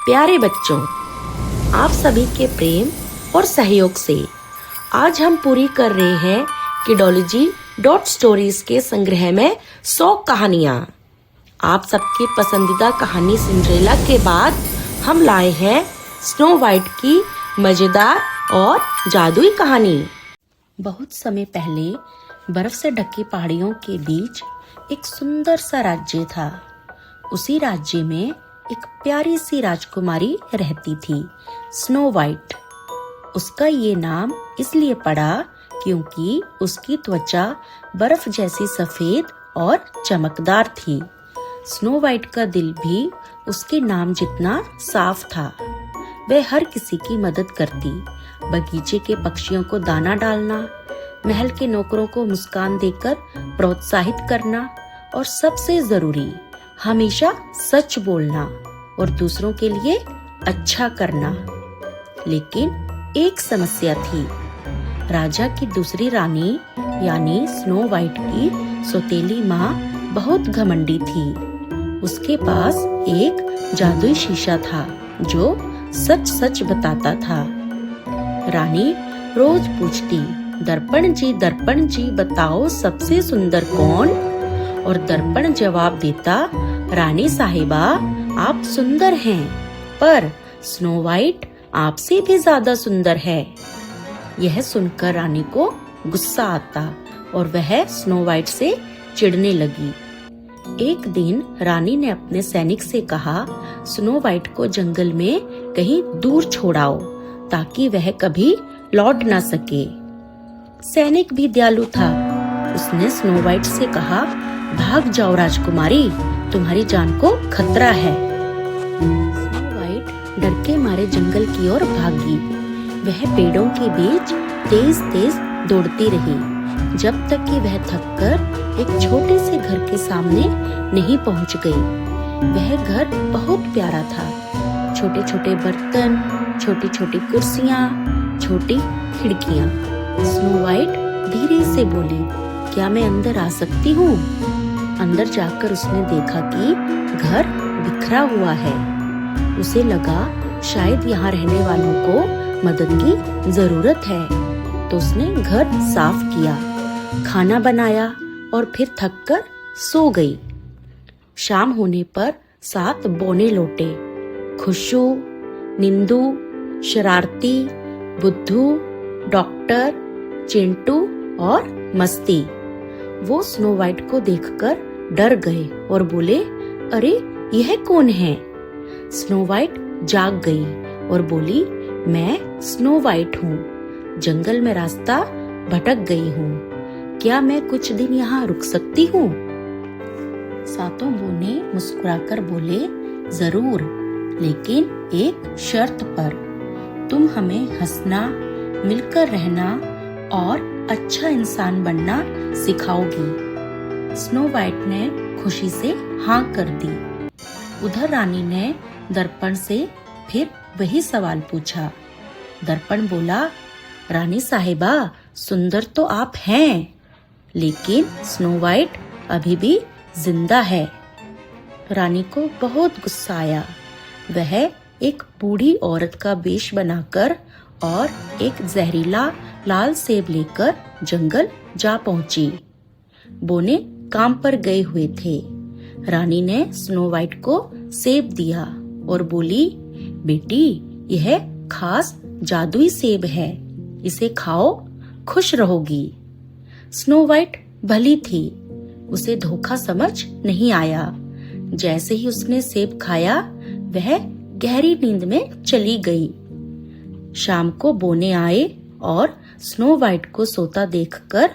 प्यारे बच्चों, आप सभी के प्रेम और सहयोग से आज हम पूरी कर रहे हैं किडोलॉजी डॉट स्टोरीज के संग्रह में 100 कहानियाँ। आप सबकी पसंदीदा कहानी सिंड्रेला के बाद हम लाए हैं स्नो वाइट की मजेदार और जादुई कहानी। बहुत समय पहले बर्फ से ढकी पहाड़ियों के बीच एक सुंदर सा राज्य था। उसी राज्य में एक प्यारी सी राजकुमारी रहती थी, स्नो वाइट। उसका ये नाम इसलिए पड़ा क्योंकि उसकी त्वचा बर्फ जैसी सफेद और चमकदार थी। स्नो वाइट का दिल भी उसके नाम जितना साफ था। वह हर किसी की मदद करती, बगीचे के पक्षियों को दाना डालना, महल के नौकरों को मुस्कान देकर प्रोत्साहित करना और सबसे जरूरी हमेशा सच बोलना और दूसरों के लिए अच्छा करना। लेकिन एक समस्या थी। राजा की दूसरी रानी यानी स्नो वाइट की सौतेली माँ बहुत घमंडी थी। उसके पास एक जादुई शीशा था जो सच सच बताता था। रानी रोज पूछती, दर्पण जी बताओ सबसे सुंदर कौन? और दर्पण जवाब देता, रानी साहिबा आप सुंदर हैं, पर स्नो वाइट आपसे भी ज्यादा सुंदर है। यह सुनकर रानी को गुस्सा आता और वह स्नो वाइट से चिढ़ने लगी। एक दिन रानी ने अपने सैनिक से कहा, स्नो वाइट को जंगल में कहीं दूर छोड़ाओ ताकि वह कभी लौट ना सके। सैनिक भी दयालु था। उसने स्नो वाइट से कहा, भाग जाओ राजकुमारी, तुम्हारी जान को खतरा है। स्नो वाइट डर के मारे जंगल की ओर भागी। वह पेड़ों के बीच तेज तेज दौड़ती रही जब तक कि वह थककर एक छोटे से घर के सामने नहीं पहुंच गई। वह घर बहुत प्यारा था। छोटे छोटे बर्तन, छोटी छोटी कुर्सियाँ, छोटी खिड़कियाँ। स्नो वाइट धीरे से बोली, क्या मैं अंदर आ सकती हूँ? अंदर जाकर उसने देखा कि घर बिखरा हुआ है। उसे लगा शायद यहाँ रहने वालों को मदद की जरूरत है, तो उसने घर साफ किया, खाना बनाया और फिर थककर सो गई। शाम होने पर 7 बौने लौटे। खुशू, निंदू, शरारती, बुद्धू, डॉक्टर, चिंटू और मस्ती। वो स्नो वाइट को देखकर डर गए और बोले, अरे यह कौन है? स्नो वाइट जाग गई और बोली, मैं स्नो वाइट हूँ, जंगल में रास्ता भटक गई हूँ, क्या मैं कुछ दिन यहाँ रुक सकती हूँ? सातों बौने मुस्कुराकर बोले, जरूर, लेकिन एक शर्त पर। तुम हमें हंसना, मिलकर रहना और अच्छा इंसान बनना सिखाओगी। स्नो वाइट ने खुशी से हाँ कर दी। उधर रानी ने दर्पण से फिर वही सवाल पूछा। दर्पण बोला, रानी साहिबा सुंदर तो आप हैं, लेकिन स्नो वाइट अभी भी जिंदा है। रानी को बहुत गुस्सा आया। वह एक बूढ़ी औरत का वेश बनाकर और एक जहरीला लाल सेब लेकर जंगल जा पहुंची। बोने काम पर गए हुए थे। रानी ने स्नो वाइट को सेब दिया और बोली, बेटी यह खास जादुई सेब है, इसे खाओ, खुश रहोगी। स्नो वाइट भली थी, उसे धोखा समझ नहीं आया। जैसे ही उसने सेब खाया वह गहरी नींद में चली गई। शाम को बोने आए और स्नो वाइट को सोता देखकर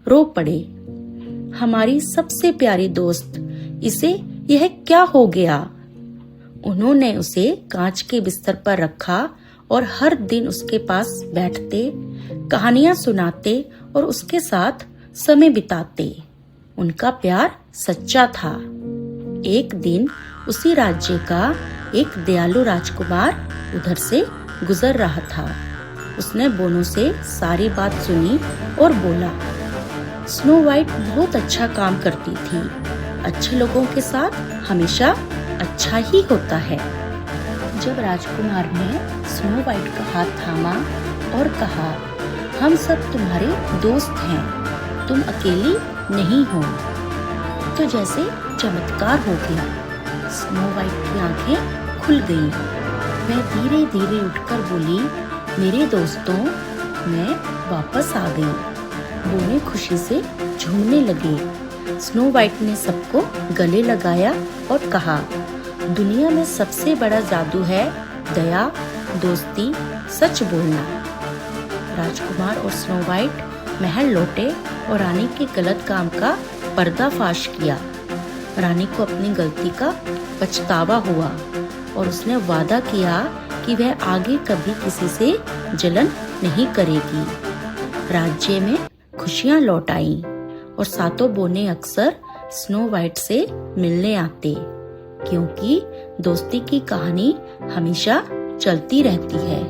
रो पड़े। हमारी सबसे प्यारी दोस्त, इसे यह क्या हो गया? उन्होंने उसे कांच के बिस्तर पर रखा और हर दिन उसके पास बैठते, कहानियां सुनाते और उसके साथ समय बिताते। उनका प्यार सच्चा था। एक दिन उसी राज्य का एक दयालु राजकुमार उधर से गुजर रहा था। उसने बोनों से सारी बात सुनी और बोला, स्नो वाइट बहुत अच्छा काम करती थी, अच्छे लोगों के साथ हमेशा अच्छा ही होता है। जब राजकुमार ने स्नो वाइट का हाथ थामा और कहा, हम सब तुम्हारे दोस्त हैं, तुम अकेली नहीं हो, तो जैसे चमत्कार हो गया। स्नो वाइट की आंखें खुल गईं। वह धीरे धीरे उठकर बोली, मेरे दोस्तों, मैं वापस आ गई। दोनों खुशी से झूमने लगे। स्नो वाइट ने सबको गले लगाया और कहा, दुनिया में सबसे बड़ा जादू है दया, दोस्ती, सच बोलना। राजकुमार और स्नो वाइट महल लौटे और रानी के गलत काम का पर्दाफाश किया। रानी को अपनी गलती का पछतावा हुआ और उसने वादा किया कि वह आगे कभी किसी से जलन नहीं करेगी। राज्य में खुशियां लौट आईं और सातों बोने अक्सर स्नो वाइट से मिलने आते, क्योंकि दोस्ती की कहानी हमेशा चलती रहती है।